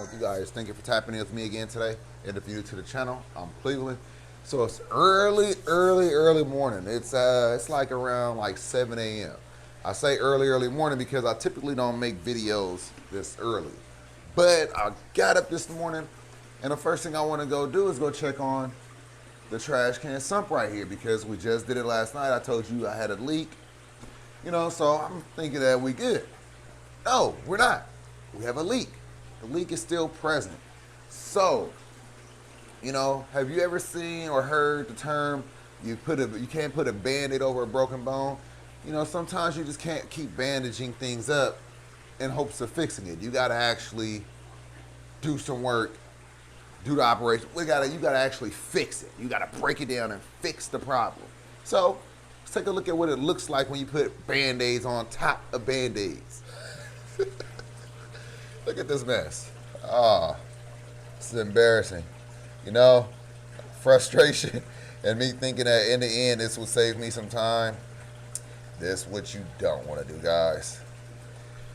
on with you guys? Thank you for tapping in with me again today. And if you're new to the channel, I'm Cleveland. So it's early morning. It's like around like 7 a.m. I say early morning because I typically don't make videos this early. But I got up this morning, and the first thing I want to go do is go check on the trash can sump right here because we just did it last night. I told you I had a leak, so I'm thinking that we good. No, we're not. We have a leak. The leak is still present. So, have you ever seen or heard the term you can't put a band-aid over a broken bone? Sometimes you just can't keep bandaging things up in hopes of fixing it. You gotta actually do some work, do the operation. You gotta actually fix it. You gotta break it down and fix the problem. So let's take a look at what it looks like when you put band-aids on top of band-aids. Look at this mess. This is embarrassing. Frustration and me thinking that in the end this will save me some time. That's what you don't want to do, guys.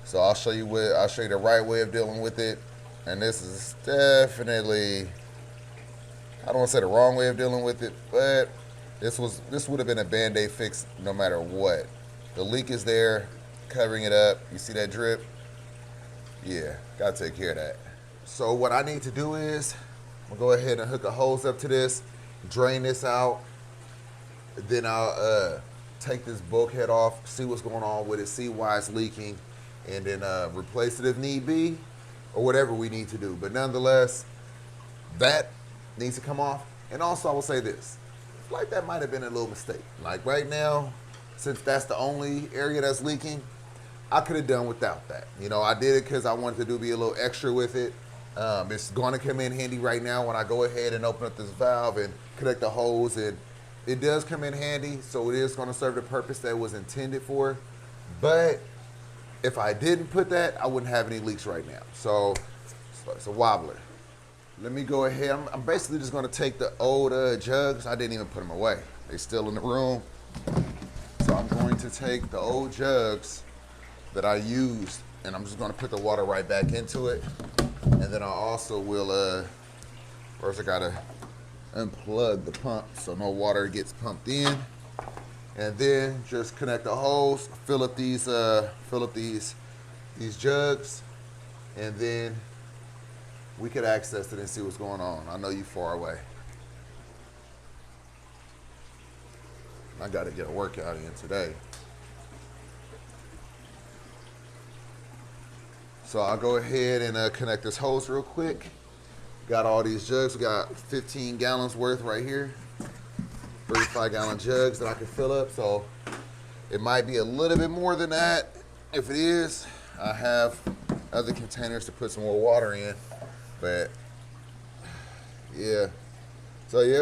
So I'll show you the right way of dealing with it. And this is definitely, I don't want to say the wrong way of dealing with it, but this would have been a band-aid fix no matter what. The leak is there, covering it up. You see that drip? Yeah, gotta take care of that. So what I need to do is, I'm gonna go ahead and hook a hose up to this, drain this out, then I'll take this bulkhead off, see what's going on with it, see why it's leaking, and then replace it if need be, or whatever we need to do. But nonetheless, that needs to come off. And also I will say this, like that might have been a little mistake. Like right now, since that's the only area that's leaking, I could have done without that. I did it because I wanted to be a little extra with it. It's going to come in handy right now when I go ahead and open up this valve and connect the hose. And it does come in handy, so it is going to serve the purpose that it was intended for. But if I didn't put that, I wouldn't have any leaks right now. So it's a wobbler. Let me go ahead. I'm basically just going to take the old jugs. I didn't even put them away. They're still in the room. So I'm going to take the old jugs that I used, and I'm just gonna put the water right back into it. And then I also will, first I gotta unplug the pump so no water gets pumped in. And then just connect the hose, fill up these jugs, and then we could access it and see what's going on. I know you far away. I gotta get a workout in today. So I'll go ahead and connect this hose real quick. Got all these jugs. We got 15 gallons worth right here. 35-gallon jugs that I can fill up. So it might be a little bit more than that. If it is, I have other containers to put some more water in. But yeah. So yeah,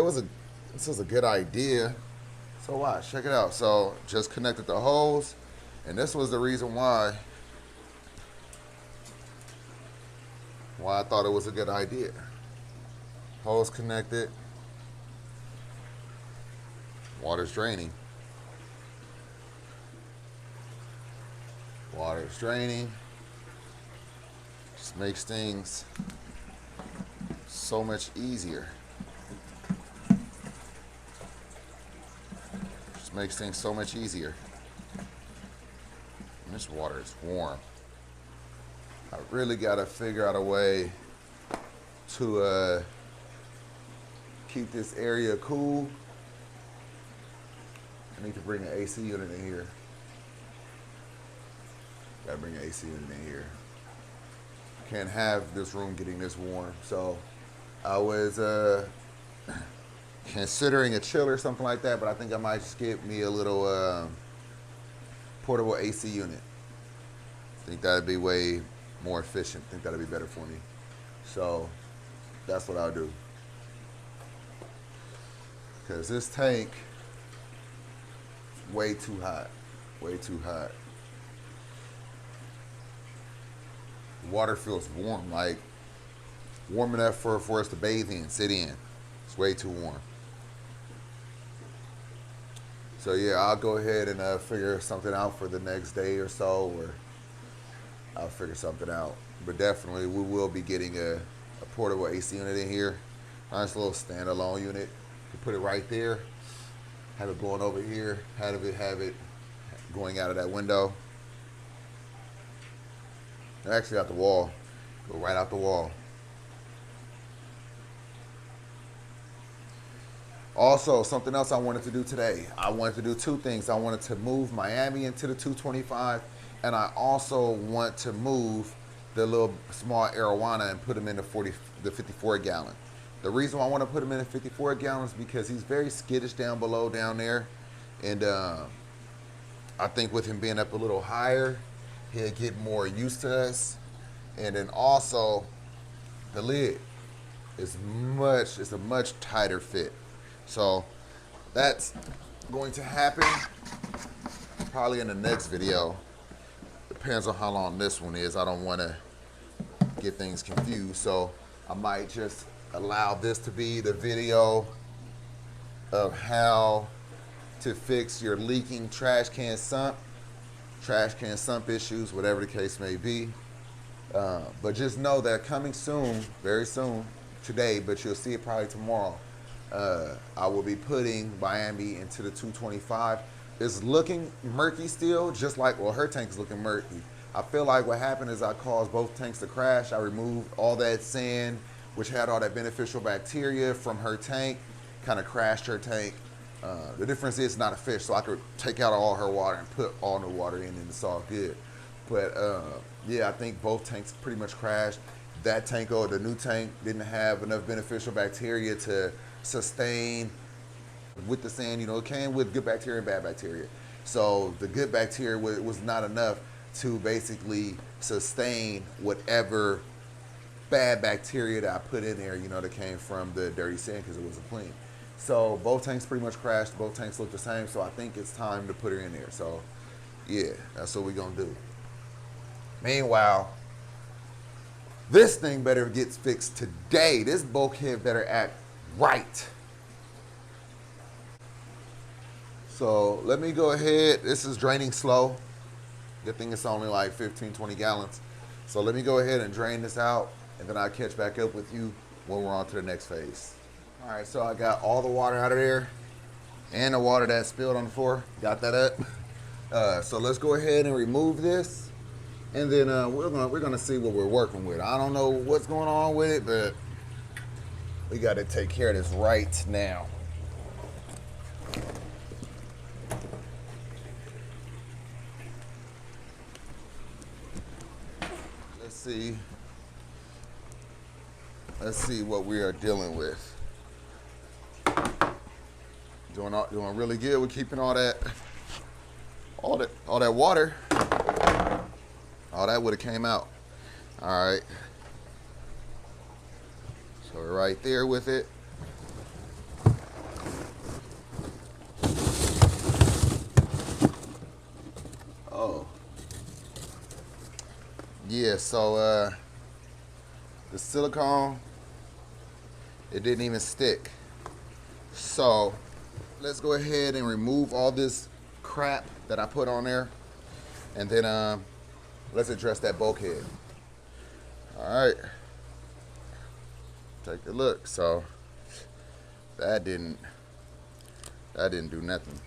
this was a good idea. So watch, check it out. So just connected the hose, and this was the reason why I thought it was a good idea. Hose connected. Water's draining. Water's draining. Just makes things so much easier. Just makes things so much easier. And this water is warm. I really got to figure out a way to keep this area cool. I need to bring an AC unit in here. Gotta bring an AC unit in here. Can't have this room getting this warm. So I was considering a chiller or something like that, but I think I might just get me a little portable AC unit. I think that'd be way more efficient. I think that'll be better for me. So that's what I'll do. Because this tank is way too hot. Way too hot. Water feels warm, like warm enough for us to bathe in, sit in. It's way too warm. So yeah, I'll go ahead and figure something out for the next day or so, or I'll figure something out. But definitely, we will be getting a portable AC unit in here. Nice little standalone unit. You put it right there. Have it blowing over here. Have it going out of that window. Actually, out the wall. Go right out the wall. Also, something else I wanted to do today. I wanted to do two things. I wanted to move Miami into the 225, and I also want to move the little small arowana and put him in the 54 gallon. The reason why I want to put him in the 54 gallon is because he's very skittish down below down there, and I think with him being up a little higher, he'll get more used to us. And then also, the lid is it's a much tighter fit. So that's going to happen probably in the next video. Depends on how long this one is. I don't want to get things confused. So I might just allow this to be the video of how to fix your leaking trash can sump issues, whatever the case may be. But just know that coming soon, very soon, today, but you'll see it probably tomorrow, I will be putting Miami into the 225. It's looking murky still, just like, well, her tank is looking murky. I feel like what happened is I caused both tanks to crash. I removed all that sand, which had all that beneficial bacteria from her tank, kind of crashed her tank. The difference is it's not a fish, so I could take out all her water and put all new water in, and it's all good. But yeah, I think both tanks pretty much crashed. That tank, the new tank, didn't have enough beneficial bacteria to sustain with the sand. You know, it came with good bacteria and bad bacteria. So the good bacteria was not enough to basically sustain whatever bad bacteria that I put in there, you know, that came from the dirty sand because it wasn't clean. So both tanks pretty much crashed. Both tanks look the same. So I think it's time to put her in there. So yeah, that's what we're going to do. Meanwhile, this thing better get fixed today. This bulkhead better act right. So let me go ahead. This is draining slow. Good thing it's only like 15, 20 gallons. So let me go ahead and drain this out, and then I'll catch back up with you when we're on to the next phase. All right, so I got all the water out of there and the water that spilled on the floor. Got that up. So let's go ahead and remove this, and then we're gonna see what we're working with. I don't know what's going on with it, but we got to take care of this right now. Let's see what we are dealing with. Doing really good. We're keeping all that water. All that would have came out. All right. So we're right there with it. Oh. Yeah, so the silicone, it didn't even stick. So let's go ahead and remove all this crap that I put on there, and then let's address that bulkhead. All right, take a look. So that didn't do nothing.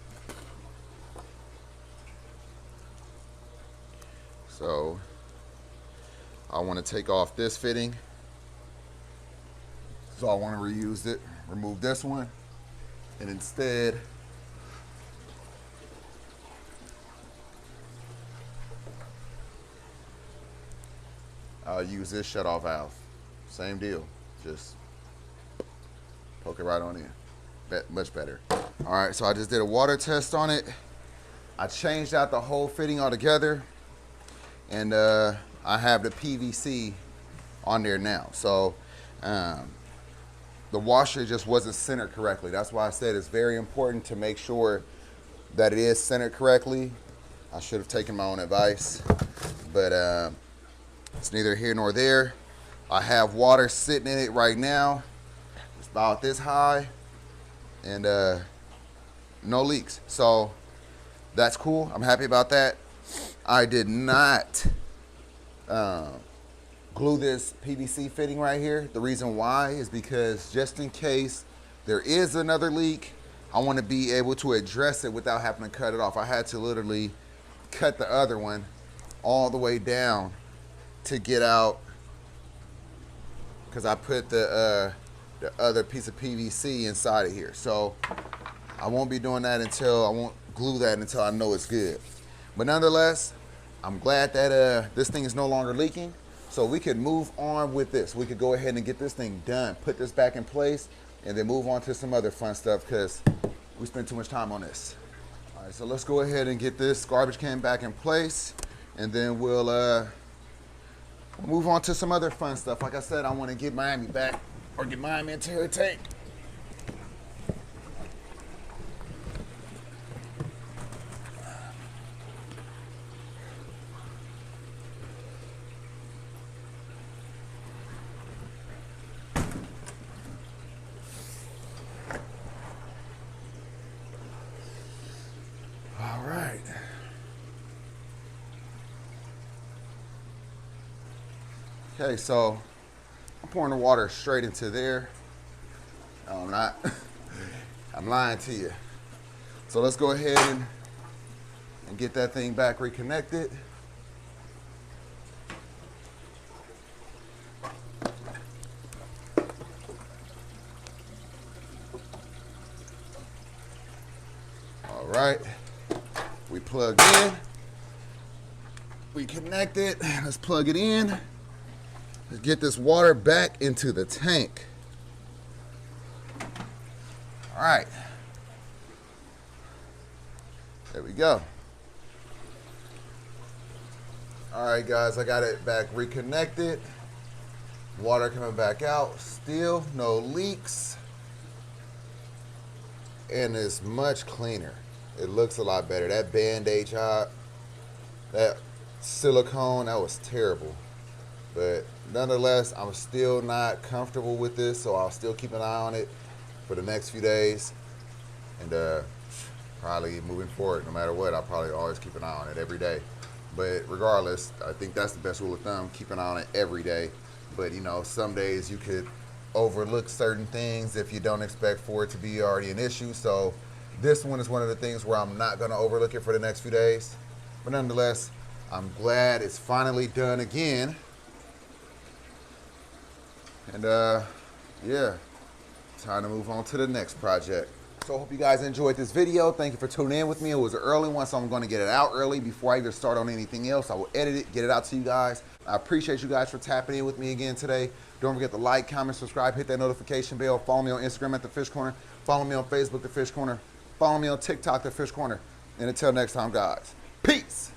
So I want to take off this fitting. So I want to reuse it, remove this one, and instead I'll use this shut-off valve. Same deal, just poke it right on in. Much better. All right, so I just did a water test on it. I changed out the whole fitting altogether, and I have the PVC on there now. So the washer just wasn't centered correctly. That's why I said it's very important to make sure that it is centered correctly. I should have taken my own advice, but it's neither here nor there. I have water sitting in it right now. It's about this high, and no leaks. So that's cool. I'm happy about that. I did not glue this PVC fitting right here. The reason why is because just in case there is another leak, I want to be able to address it without having to cut it off. I had to literally cut the other one all the way down to get out, because I put the other piece of PVC inside of here. So I won't be doing that I won't glue that until I know it's good. But nonetheless, I'm glad that this thing is no longer leaking. So we could move on with this. We could go ahead and get this thing done, put this back in place, and then move on to some other fun stuff because we spent too much time on this. All right, so let's go ahead and get this garbage can back in place, and then we'll move on to some other fun stuff. Like I said, I want to get Miami back, or get Miami into her tank. All right. Okay, so I'm pouring the water straight into there. No, I'm not. I'm lying to you. So let's go ahead and get that thing back reconnected. All right. We plugged in. We connect it. Let's plug it in. Let's get this water back into the tank. All right. There we go. All right, guys, I got it back reconnected. Water coming back out. Still no leaks. And it's much cleaner. It looks a lot better. That Band-Aid job, that silicone, that was terrible. But nonetheless, I'm still not comfortable with this, so I'll still keep an eye on it for the next few days. And probably moving forward, no matter what, I'll probably always keep an eye on it every day. But regardless, I think that's the best rule of thumb, keep an eye on it every day. But you know, some days you could overlook certain things if you don't expect for it to be already an issue. So this one is one of the things where I'm not gonna overlook it for the next few days. But nonetheless, I'm glad it's finally done again. And yeah, time to move on to the next project. So I hope you guys enjoyed this video. Thank you for tuning in with me. It was an early one, so I'm going to get it out early before I even start on anything else. I will edit it, get it out to you guys. I appreciate you guys for tapping in with me again today. Don't forget to like, comment, subscribe, hit that notification bell. Follow me on Instagram at The Fish Corner. Follow me on Facebook, The Fish Corner. Follow me on TikTok, The Fish Corner. And until next time, guys, peace.